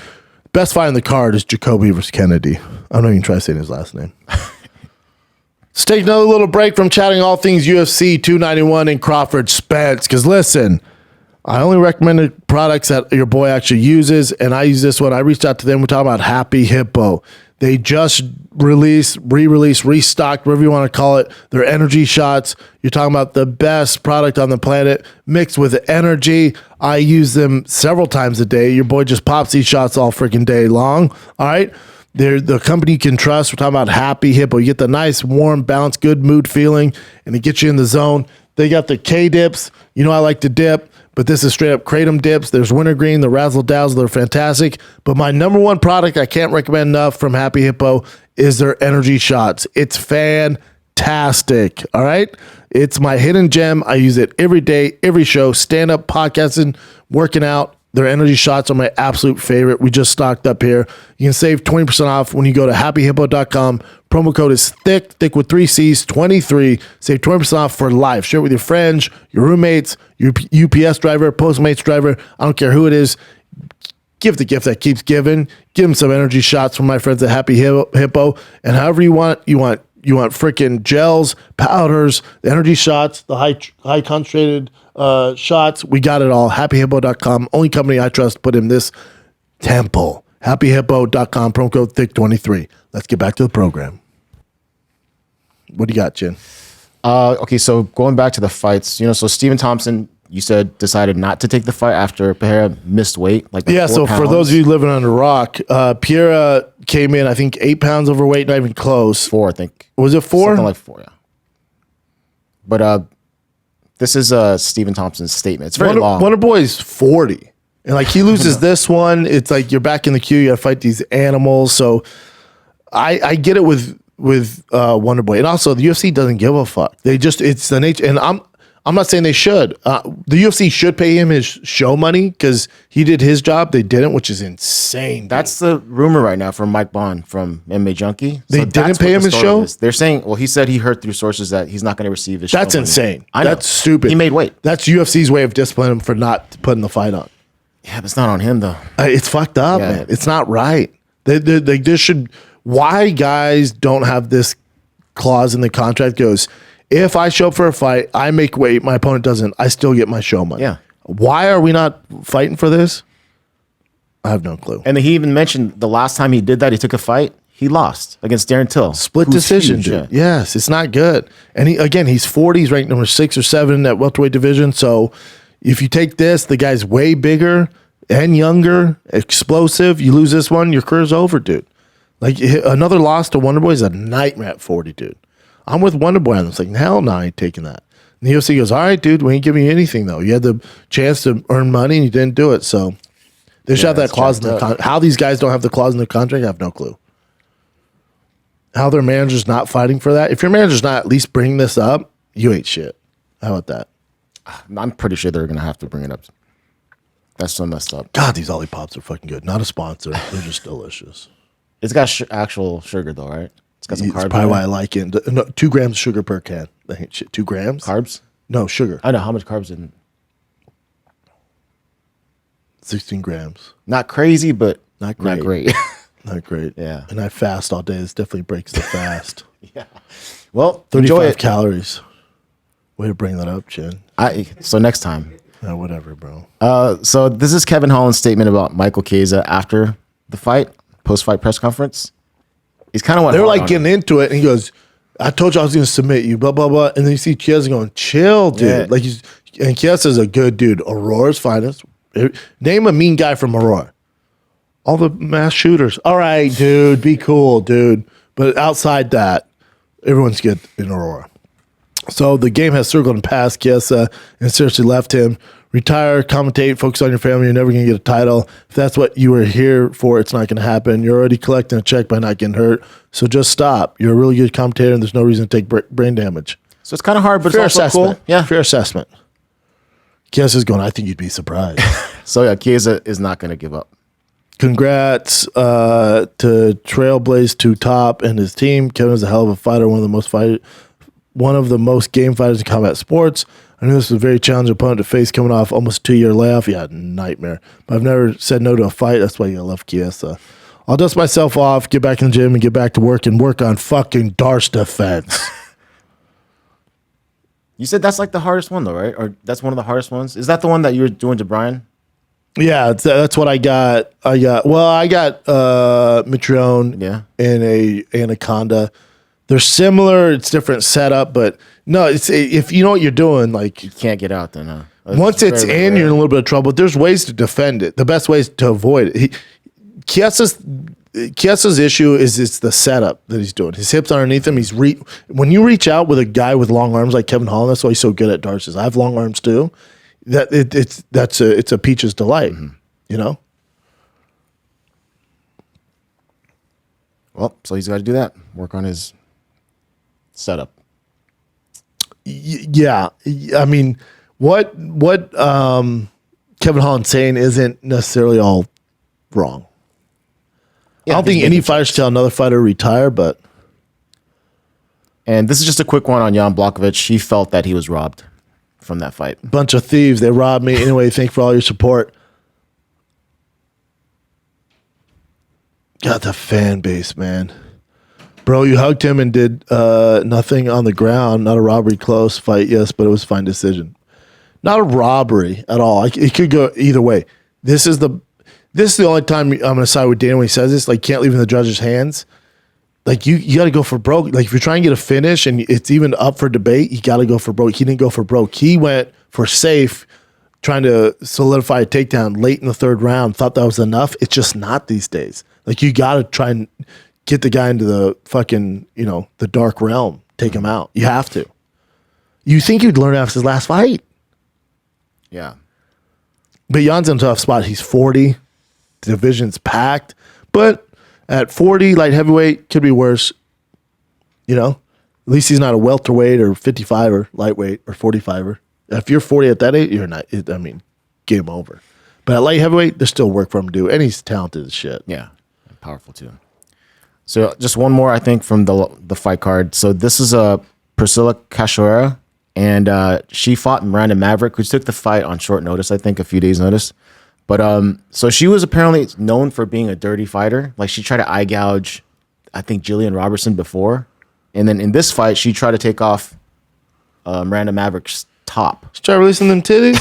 Best fight on the card is Jacoby versus Kennedy. I'm not even trying to say his last name. Let's take another little break from chatting all things UFC 291 and Crawford Spence. Because listen, I only recommend the products that your boy actually uses, and I use this one. I reached out to them. We're talking about Happy Hippo. They just re-released, restocked, whatever you want to call it, their energy shots. You're talking about the best product on the planet mixed with energy. I use them several times a day. Your boy just pops these shots all freaking day long. All right? They're the company you can trust. We're talking about Happy Hippo. You get the nice, warm, balanced, good mood feeling, and it gets you in the zone. They got the K-dips. I like to dip. But this is straight up Kratom dips. There's wintergreen, the Razzle Dazzle. They're fantastic. But my number one product I can't recommend enough from Happy Hippo is their energy shots. It's fantastic. All right? It's my hidden gem. I use it every day, every show, stand-up, podcasting, working out. Their energy shots are my absolute favorite. We just stocked up here. You can save 20% off when you go to happyhippo.com. Promo code is thick with 3 C's, 23. Save 20% off for life. Share it with your friends, your roommates, your UPS driver, Postmates driver. I don't care who it is. Give the gift that keeps giving. Give them some energy shots from my friends at Happy Hippo. And however you want freaking gels, powders, the energy shots, the high concentrated shots. We got it all. Happyhippo.com. Only company I trust put in this temple. Happyhippo.com. Promo code thick23. Let's get back to the program. What do you got, Chin? Okay, so going back to the fights, so Stephen Thompson, you said, decided not to take the fight after Pereira missed weight. So for those of you living under a rock, Pereira came in, I think, 8 pounds overweight, not even close. 4, I think. Was it 4? Something like 4, yeah. But this is Stephen Thompson's statement. It's very long. Wonderboy's 40. And he loses this one. It's like you're back in the queue. You got to fight these animals. So I get it with Wonderboy. And also, the UFC doesn't give a fuck. It's the nature. And I'm not saying they should. The UFC should pay him his show money because he did his job. They didn't, which is insane. Dude. That's the rumor right now from Mike Bond from MMA Junkie. They didn't pay him his show? They're saying, well, he said he heard through sources that he's not going to receive his show That's money. insane. I know. That's stupid. He made weight. That's UFC's way of disciplining him for not putting the fight on. Yeah, but it's not on him, though. It's fucked up, Yeah. man. It's not right. They should. Why guys don't have this clause in the contract goes, if I show up for a fight, I make weight, my opponent doesn't, I still get my show money. Yeah. Why are we not fighting for this? I have no clue. And he even mentioned the last time he did that, he took a fight, he lost against Darren Till. Split who's decision, huge, dude. yeah. Yes, it's not good. And he's 40. He's ranked number 6 or 7 in that welterweight division. So if you take this, the guy's way bigger and younger, explosive. You lose this one, your career's over, dude. Like another loss to Wonderboy is a nightmare at 40, dude. I'm with Wonderboy on this. Like, hell no, I ain't taking that. And the UFC goes, all right, dude, we ain't giving you anything, though. You had the chance to earn money and you didn't do it. So they should have that clause in the contract. How these guys don't have the clause in the contract, I have no clue. How their manager's not fighting for that. If your manager's not at least bringing this up, you ain't shit. How about that? I'm pretty sure they're going to have to bring it up. That's so messed up. God, these Olippops are fucking good. Not a sponsor. They're just delicious. It's got actual sugar, though, right? It's got some That's carbs. probably why I like it. No, 2 grams of sugar per can. That ain't shit. 2 grams? Carbs? No, sugar. I know. How much carbs in 16 grams. Not crazy, but Not great. not great. Not great. Yeah. And I fast all day. This definitely breaks the fast. Well, 35 enjoy it. calories. Way to bring that up, Chin. So next time. Whatever, bro. So this is Kevin Holland's statement about Michael Chiesa after the fight, post-fight press conference. He's kind of went They were hard like on getting him. into it, and he goes, I told you I was going to submit you, blah, blah, blah. And then you see Chiesa going, chill, dude. Yeah. And Chiesa's a good dude. Aurora's finest. Name a mean guy from Aurora. All the mass shooters. All right, dude, be cool, dude. But outside that, everyone's good in Aurora. So the game has circled and passed Chiesa and seriously left him. Retire, commentate, focus on your family. You're never going to get a title. If that's what you were here for, it's not going to happen. You're already collecting a check by not getting hurt. So just stop. You're a really good commentator, and there's no reason to take brain damage. So it's kind of hard, but Fair it's also assessment. cool. Yeah. Fair assessment. Chiesa's going, I think you'd be surprised. So yeah, Chiesa is not going to give up. Congrats to Trailblaze 2 Top and his team. Kevin is a hell of a fighter, one of the most game fighters in combat sports. I knew this was a very challenging opponent to face coming off almost a 2-year layoff. Yeah, nightmare. But I've never said no to a fight. That's why you love Chiesa. I'll dust myself off, get back in the gym, and get back to work and work on fucking Darce defense. You said that's like the hardest one, though, right? Or that's one of the hardest ones? Is that the one that you were doing to Brian? Yeah, that's what I got. I got Mitrione and a Anaconda. They're similar. It's different setup, but no, it's if you know what you're doing, like You can't get out then, huh? once it's in, you're in a little bit of trouble. There's ways to defend it. The best way is to avoid it. Chiesa's issue is it's the setup that he's doing. His hips underneath him. When you reach out with a guy with long arms like Kevin Holland, that's why he's so good at Darce's. I have long arms too. It's a peach's delight, you know. Well, so he's got to do that. Work on his setup. Yeah, I mean, what Kevin Holland's saying isn't necessarily all wrong. Yeah, I don't think any fighter should tell another fighter to retire, but And this is just a quick one on Jan Blachowicz. He felt that he was robbed from that fight. bunch of thieves. They robbed me. Anyway, thank you for all your support. God, the fan base, man. Bro, you hugged him and did nothing on the ground. Not a robbery, close fight, yes, but it was a fine decision. Not a robbery at all. It could go either way. This is the only time I'm going to side with Dan when he says this. Like, can't leave it in the judge's hands. Like, you got to go for broke. Like, if you're trying to get a finish and it's even up for debate, you got to go for broke. He didn't go for broke. He went for safe, trying to solidify a takedown late in the third round. Thought that was enough. It's just not these days. Like, you got to try and get the guy into the fucking, the dark realm. Take him out. You have to. You think you'd learn after his last fight. Yeah. But Jan's in a tough spot. He's 40. The division's packed. But at 40, light heavyweight, could be worse. At least he's not a welterweight or 55er, lightweight or 45er. If you're 40 at that age, you're not. I mean, game over. But at light heavyweight, there's still work for him to do, and he's talented as shit. Yeah, powerful too. So just one more, I think, from the fight card. So this is Priscilla Cachoeira, and she fought Miranda Maverick, who took the fight on short notice, I think, a few days' notice. But so she was apparently known for being a dirty fighter. Like she tried to eye gouge, I think, Jillian Robertson before. And then in this fight, she tried to take off Miranda Maverick's top. Just try releasing them titties.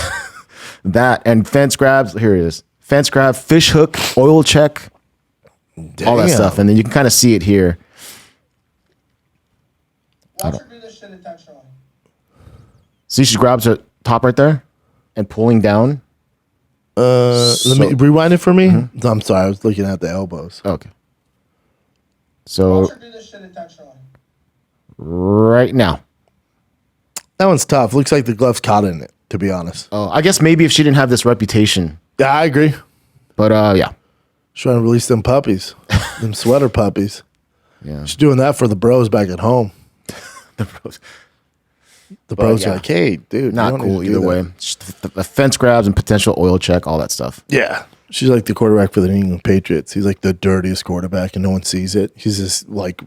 That and fence grabs. Here it is. Fence grab, fish hook, oil check, all that stuff. And then you can kind of see it here. Watch her do this shit intentionally. See, she grabs her top right there and pulling down. Let me rewind it for me. Mm-hmm. I'm sorry, I was looking at the elbows. Okay. So Watch her do this shit intentionally. Right now. That one's tough. Looks like the glove's caught in it, to be honest. Oh, I guess maybe if she didn't have this reputation. Yeah, I agree. But yeah. She's trying to release them puppies, them sweater puppies. Yeah. She's doing that for the bros back at home. The bros. The bros yeah. are like, hey, dude. Not you don't cool need to do either that. way. Just the fence grabs and potential oil check, all that stuff. Yeah. She's like the quarterback for the New England Patriots. He's like the dirtiest quarterback and no one sees it. He's this like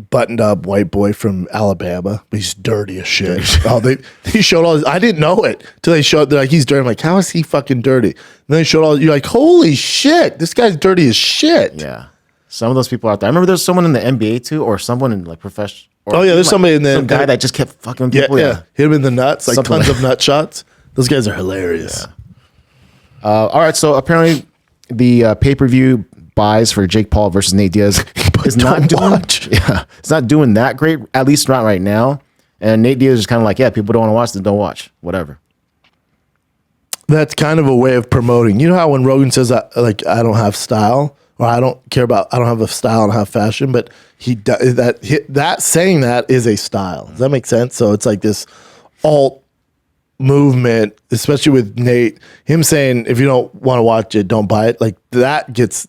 buttoned up white boy from Alabama, but he's dirty as shit. Oh, they showed all this. I didn't know it till they showed. They're like, he's dirty. I'm like, how is he fucking dirty? And then they showed all. You're like, holy shit, this guy's dirty as shit. Yeah. Some of those people out there. I remember there's someone in the NBA too, or someone in like professional. Oh yeah, there's somebody in there. Some guy that just kept fucking people. Yeah. Hit him in the nuts, like Something tons like- of nut shots. Those guys are hilarious. Yeah. All right, so apparently the pay-per-view buys for Jake Paul versus Nate Diaz is not doing. Yeah, it's not doing that great. At least not right now. And Nate Diaz is kind of like, yeah, people don't want to watch, then don't watch. Whatever. That's kind of a way of promoting. You know how when Rogan says like I don't have style, or I don't have a style and have fashion, but that saying that is a style. Does that make sense? So it's like this alt movement, especially with Nate, him saying if you don't want to watch it, don't buy it. Like that gets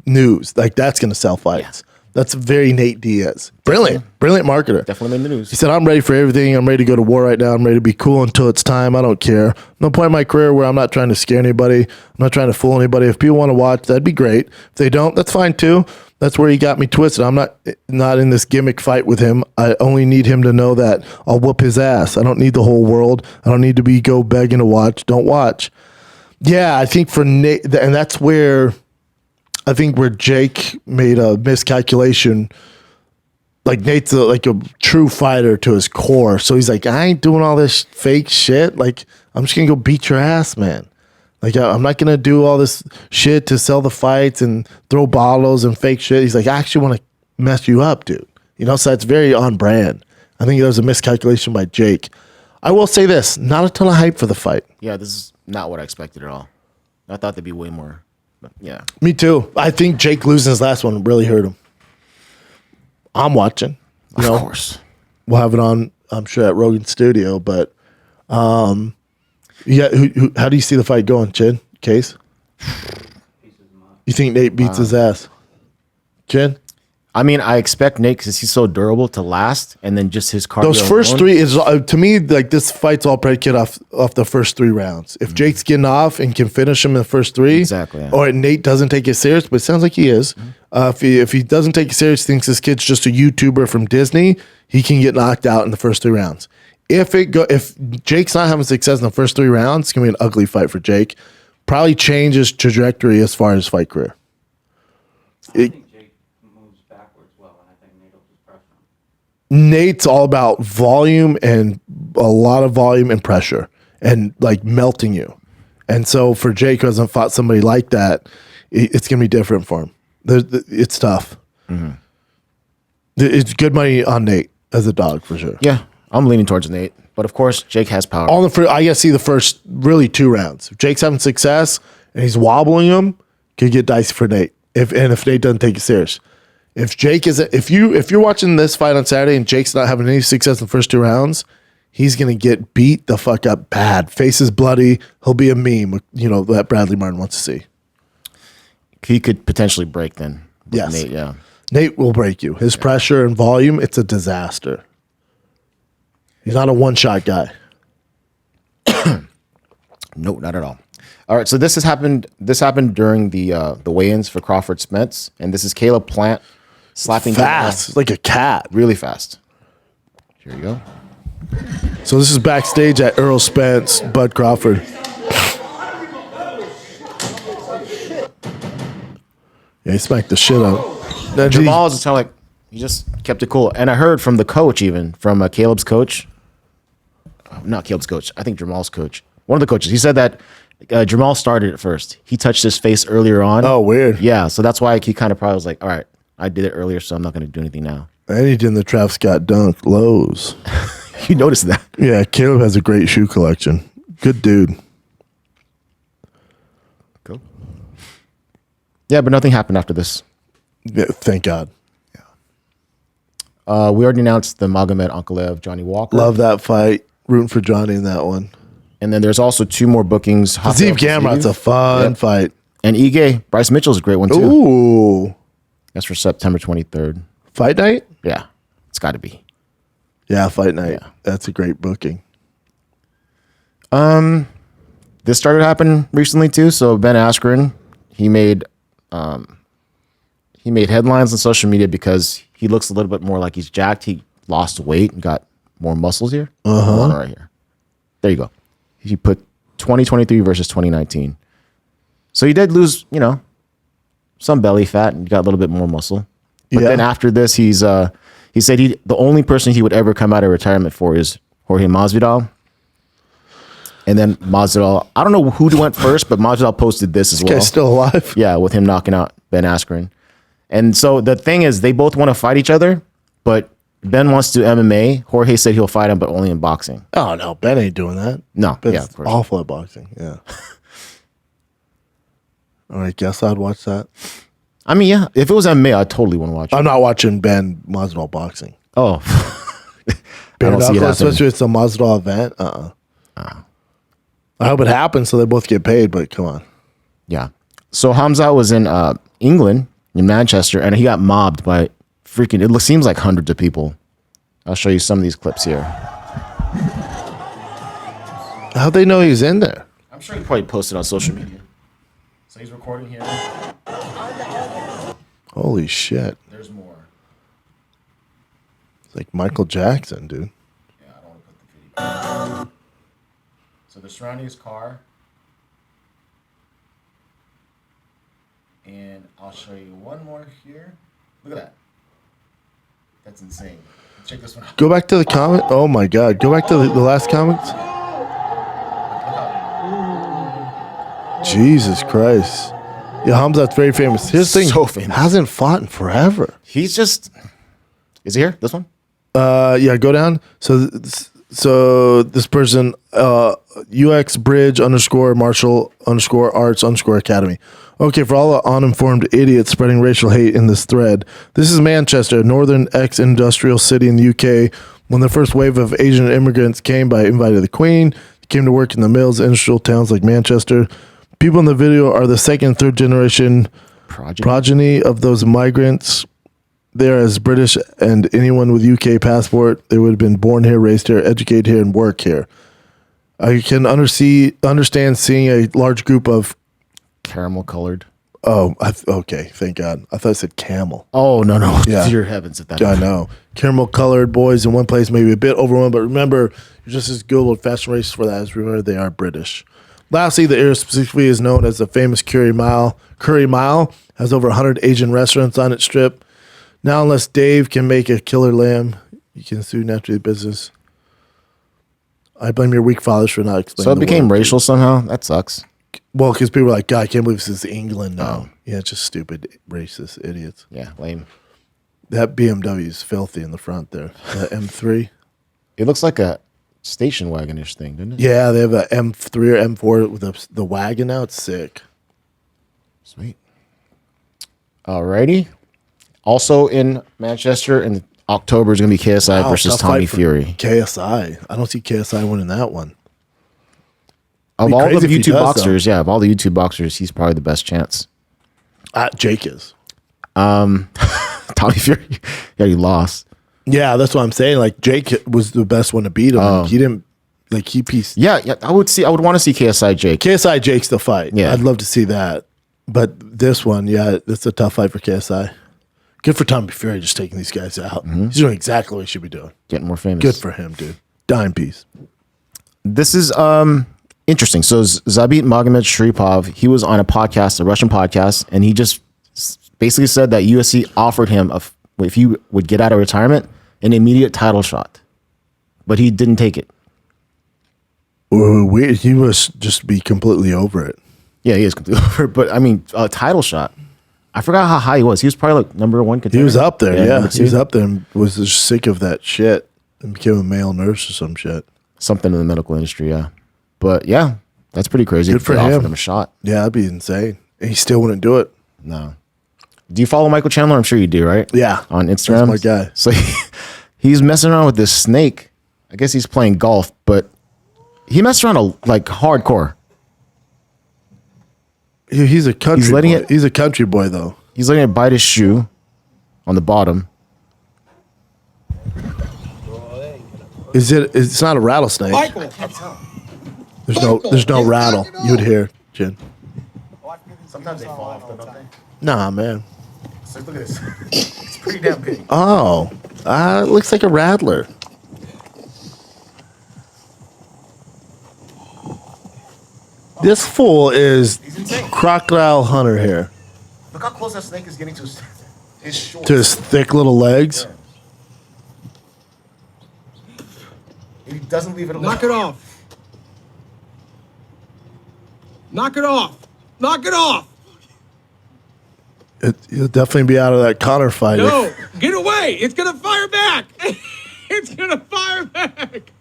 news. Like that's gonna sell fights. That's very Nate Diaz. Brilliant marketer. Definitely made the news. He said, I'm ready for everything. I'm ready to go to war right now. I'm ready to be cool until it's time. I don't care. No point in my career where I'm not trying to scare anybody. I'm not trying to fool anybody. If people want to watch, that'd be great. If they don't, that's fine too. That's where he got me twisted. I'm not in this gimmick fight with him. I only need him to know that I'll whoop his ass. I don't need the whole world. I don't need to go begging to watch. Don't watch. Yeah, I think for Nate, and that's where I think where Jake made a miscalculation. Like Nate's like a true fighter to his core. So he's like, I ain't doing all this fake shit. Like, I'm just going to go beat your ass, man. Like, I'm not going to do all this shit to sell the fights and throw bottles and fake shit. He's like, I actually want to mess you up, dude. You know, so that's very on brand. I think there was a miscalculation by Jake. I will say this, not a ton of hype for the fight. Yeah, this is not what I expected at all. I thought there'd be way more. But yeah. Me too. I think Jake losing his last one really hurt him. I'm watching. Of course. We'll have it on, I'm sure, at Rogan's studio. But yeah, how do you see the fight going, Chin? Case? You think Nate beats his ass? Chin? I mean, I expect Nate, because he's so durable, to last, and then just his cardio. Those first alone. three is to me like this fight's all predicated off the first three rounds. If Jake's getting off and can finish him in the first three, Exactly, yeah. or Nate doesn't take it serious, but it sounds like he is. If he doesn't take it serious, thinks this kid's just a YouTuber from Disney, he can get knocked out in the first three rounds. If Jake's not having success in the first three rounds, it's gonna be an ugly fight for Jake. Probably change his trajectory as far as fight career. I think Jake moves backwards well, and I think Nate will just pressure him. Nate's all about volume and a lot of volume and pressure and like melting you. And so for Jake, who hasn't fought somebody like that, it's going to be different for him. It's tough. Mm-hmm. It's good money on Nate as a dog for sure. Yeah, I'm leaning towards Nate. But of course, Jake has power. I guess see the first really two rounds. If Jake's having success and he's wobbling him, could get dicey for Nate. If Nate doesn't take it serious. If you're watching this fight on Saturday and Jake's not having any success in the first two rounds, he's gonna get beat the fuck up bad. Face is bloody. He'll be a meme, that Bradley Martin wants to see. He could potentially break then. with Yes. Nate, yeah. Nate will break you. His pressure and volume, it's a disaster. He's not a one-shot guy. No, not at all. All right, so this happened during the weigh-ins for Crawford Spence, and this is Caleb Plant slapping Fast, like a cat. really fast. Here you go. So this is backstage at Errol Spence, Bud Crawford. Yeah, he smacked the shit out. Now, did he- Jamal's just kind of like he just kept it cool, and I heard from the coach, even from Caleb's coach, not Caleb's coach, I think Jamal's coach, one of the coaches. He said that Jamal started it first. He touched his face earlier on. Oh, weird. Yeah, so that's why he kind of probably was like, all right, I did it earlier, so I'm not going to do anything now. And he did in the Travis Scott dunk lows. You noticed that? Yeah, Caleb has a great shoe collection. Good dude. Cool. Yeah, but nothing happened after this. Yeah, thank God. We already announced the Magomed Ankalaev Johnny Walker. Love that fight. Rooting for Johnny in that one. And then there's also 2 more bookings. Fiziev Gamrot's a fun fight. And Ige, Bryce Mitchell's a great one too. Ooh. That's for September 23rd. Fight night? Yeah, it's got to be. Yeah, fight night. Yeah. That's a great booking. This started happening recently too. So Ben Askren, he made headlines on social media because he looks a little bit more like he's jacked. He lost weight and got more muscles here. Hold on right here. There you go. He put 2023 versus 2019. So he did lose, some belly fat and got a little bit more muscle. But then after this, he said the only person he would ever come out of retirement for is Jorge Masvidal. And then Masvidal, I don't know who went first, but Masvidal posted this as well. Guy's still alive? Yeah, with him knocking out Ben Askren. And so the thing is, they both want to fight each other, but Ben wants to do MMA. Jorge said he'll fight him, but only in boxing. Oh, no. Ben ain't doing that. No, Ben's yeah, of course. awful at boxing. Yeah. All right, guess I'd watch that. I mean, yeah, if it was MMA, I'd totally want to watch it. I'm not watching Ben Masvidal boxing. Oh. Bare I don't see it knuckle, happening. especially if it's a Masvidal event. I hope it happens so they both get paid, but come on. Yeah. So Hamza was in England, in Manchester, and he got mobbed by seems like hundreds of people. I'll show you some of these clips here. How'd they know he's in there? I'm sure he probably posted on social media. So he's recording here. Holy shit. There's more. It's like Michael Jackson, dude. Yeah, I don't want to put the video. So they're surrounding his car. And I'll show you one more here. Look at that. That's insane. Check this one out. Go back to the comment. Oh my God. Go back to the last comments. Jesus Christ. Yeah, Hamzat's very famous. His thing So famous. hasn't fought in forever. He's just. Is he here? This one? Yeah, go down. So this person, UX Bridge _ Martial _ Arts _ Academy. Okay, for all the uninformed idiots spreading racial hate in this thread, this is Manchester, a northern ex-industrial city in the UK. When the first wave of Asian immigrants came by invite of the Queen, they came to work in the mills, industrial towns like Manchester. People in the video are the second and third generation progeny of those migrants. They are as British and anyone with UK passport. They would have been born here, raised here, educated here, and work here. I can understand seeing a large group of Caramel colored. Oh, okay. Thank God. I thought it said camel. Oh, no. Yeah. Dear heavens, at that. I know. Caramel colored boys in one place, maybe a bit overwhelmed, but remember, you're just as good old fashioned racist for that as remember they are British. Lastly, the area specifically is known as the famous Curry Mile. Curry Mile has over 100 Asian restaurants on its strip. Now, unless Dave can make a killer lamb, you can sue naturally business. I blame your weak fathers for not explaining. So it the became word. racial somehow? That sucks. Well, because people were like, God, I can't believe this is England now. Yeah, it's just stupid, racist idiots. Yeah, lame. That BMW is filthy in the front there. The M3. It looks like a station wagonish thing, doesn't it? Yeah, they have a M3 or M4 with the wagon now. It's sick. Sweet. Alrighty. Also in Manchester in October is going to be KSI versus tough Tommy fight for Fury. KSI. I don't see KSI winning that one. Of Be all the crazy if he YouTube does, boxers, of all the YouTube boxers, he's probably the best chance. Jake is. Tommy Fury, yeah, he lost. Yeah, that's what I'm saying. Like Jake was the best one to beat him. He didn't. Like he pieced. Yeah, I would want to see KSI Jake. KSI Jake's the fight. Yeah. I'd love to see that. But this one, yeah, it's a tough fight for KSI. Good for Tommy Fury just taking these guys out. He's doing exactly what he should be doing. Getting more famous. Good for him, dude. Dime piece. This is interesting. So Zabit Magomed Sharipov, he was on a podcast, a Russian podcast, and he just basically said that UFC offered him, if he would get out of retirement, an immediate title shot. But he didn't take it. He must just be completely over it. Yeah, he is completely over it. But, I mean, a title shot. I forgot how high he was. He was probably like number one contender. He was up there, yeah. number He was two. up there and was just sick of that shit and became a male nurse or some shit. Something in the medical industry, yeah. But, yeah, that's pretty crazy. Good for They offered him. him a shot. Yeah, that'd be insane. And he still wouldn't do it. No. Do you follow Michael Chandler? I'm sure you do, right? Yeah. On Instagram? That's my guy. So he's messing around with this snake. I guess he's playing golf, but he messed around like hardcore. He's a country He's letting boy. it- He's a country boy, though. He's letting it bite his shoe on the bottom. It's not a rattlesnake. Michael. There's no rattle. You would hear, Jen. Sometimes they fall off, don't they? Nah, man. So look at this. It's pretty damn big. Oh, it looks like a rattler. This fool is crocodile hunter here. Look how close that snake is getting to his shorts. To his thick little legs. He doesn't leave it alone. Knock it off. Knock it off. Knock it off. He'll definitely be out of that Connor fight. No, get away. It's going to fire back. It's going to fire back.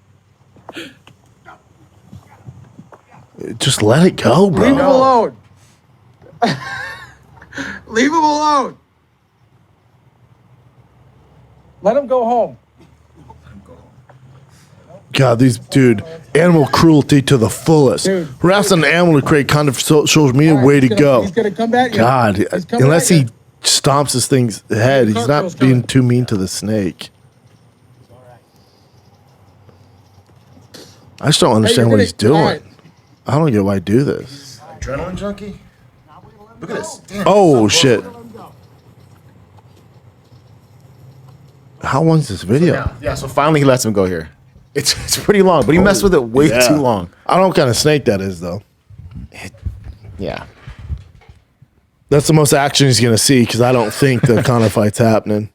Just let it go, bro. Leave him alone. Leave him alone. Let him go home. God, animal cruelty to the fullest. Dude. Harassing an animal to create content for social media, All right, way to he's gonna- go. He's going to come back. God, He's coming unless back he in. stomps this thing's head, he's Cartwheel's not being coming. too mean to the snake. I just don't understand you're what he's gonna- doing. all right. I don't get why I do this. Adrenaline junkie? Look at this. Damn. Oh, shit. How long's this video? Yeah, so finally he lets him go here. It's pretty long, but he messed with it way Yeah. too long. I don't know what kind of snake that is, though. Yeah. That's the most action he's going to see because I don't think the Connor fight's happening.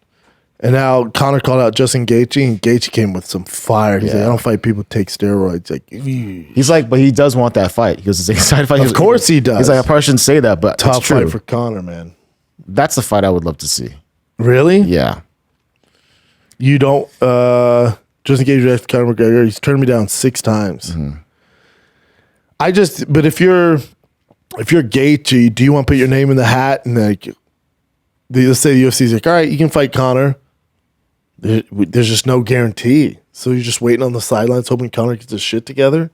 And now Connor called out Justin Gaethje, and Gaethje came with some fire. He's like, I don't fight people who take steroids. Like, He's like, but he does want that fight. He goes, it's an exciting fight. Of course he does. He's like, I probably shouldn't say that, but tough it's true. fight for Connor, man. That's the fight I would love to see. Really? Yeah. You don't. Justin Gaethje after Conor McGregor, he's turned me down 6 times. But if you're Gaethje, do you want to put your name in the hat and like, let's say the UFC's like, all right, you can fight Connor. There's just no guarantee. So you're just waiting on the sidelines, hoping Connor gets his shit together.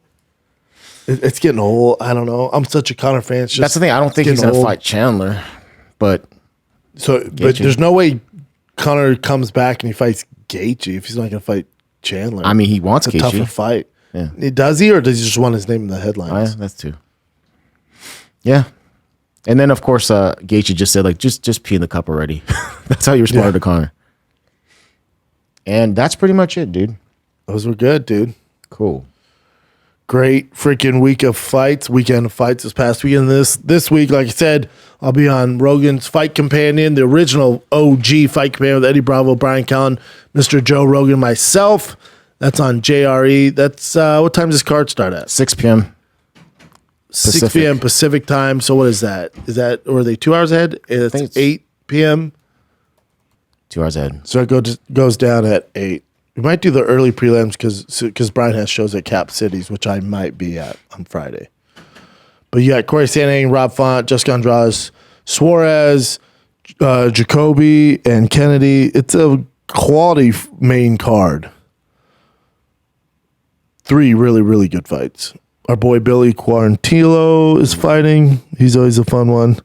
It's getting old. I don't know. I'm such a Connor fan. It's just, That's the thing. I don't think he's going to fight Chandler, but But there's no way Connor comes back and he fights Gaethje if he's not going to fight Chandler. I mean, he wants it's a Gaethje. tougher fight. Yeah. Does he, or does he just want his name in the Oh, headlines? yeah, that's two. Yeah. And then, of course, Gaethje just said, like, just pee in the cup already. That's how he responded to Connor. And that's pretty much it, dude. Those were good, dude. Cool. Great freaking weekend of fights this past weekend. This week, like I said, I'll be on Rogan's Fight Companion, the original OG Fight Companion with Eddie Bravo, Brian Callen, Mr. Joe Rogan, myself. That's on JRE. That's what time does this card start at? 6 p.m. 6 Pacific. p.m. Pacific time. So what is that? Or are they 2 hours ahead? It's think it's 8 p.m. 2 hours ahead. So it goes down at 8. We might do the early prelims because Brian has shows at Cap Cities, which I might be at on Friday. But you got Cory Sandhagen, Rob Font, Jessica Andrade, Suarez, Jacoby, and Kennedy. It's a quality main card. 3 really, really good fights. Our boy Billy Quarantillo is fighting. He's always a fun one.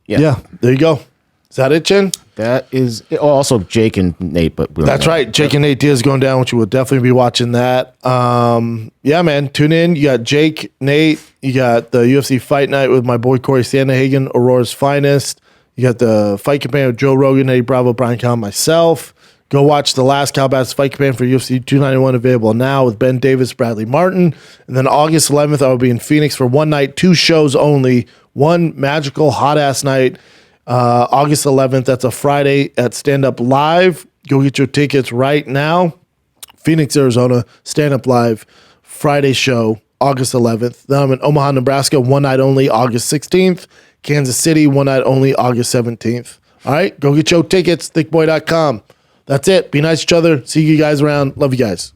Yeah, there you go. Is that it, Chen? That is also Jake and Nate, but That's right. Jake and Nate Diaz going down, which you will definitely be watching that. Yeah, man. Tune in. You got Jake, Nate. You got the UFC Fight Night with my boy Cory Sandhagen, Aurora's finest. You got the fight campaign with Joe Rogan, Eddie Bravo, Brian Cal, myself. Go watch the last Calbass fight campaign for UFC 291 available now with Ben Davis, Bradley Martyn. And then August 11th, I will be in Phoenix for one night, 2 shows only. One magical hot-ass night. August 11th, that's a Friday at Stand Up Live. Go get your tickets right now. Phoenix, Arizona, Stand Up Live, Friday show, August 11th. Then I'm in Omaha, Nebraska, one night only, August 16th. Kansas City, one night only, August 17th. All right, go get your tickets, thiccboy.com. That's it. Be nice to each other. See you guys around. Love you guys.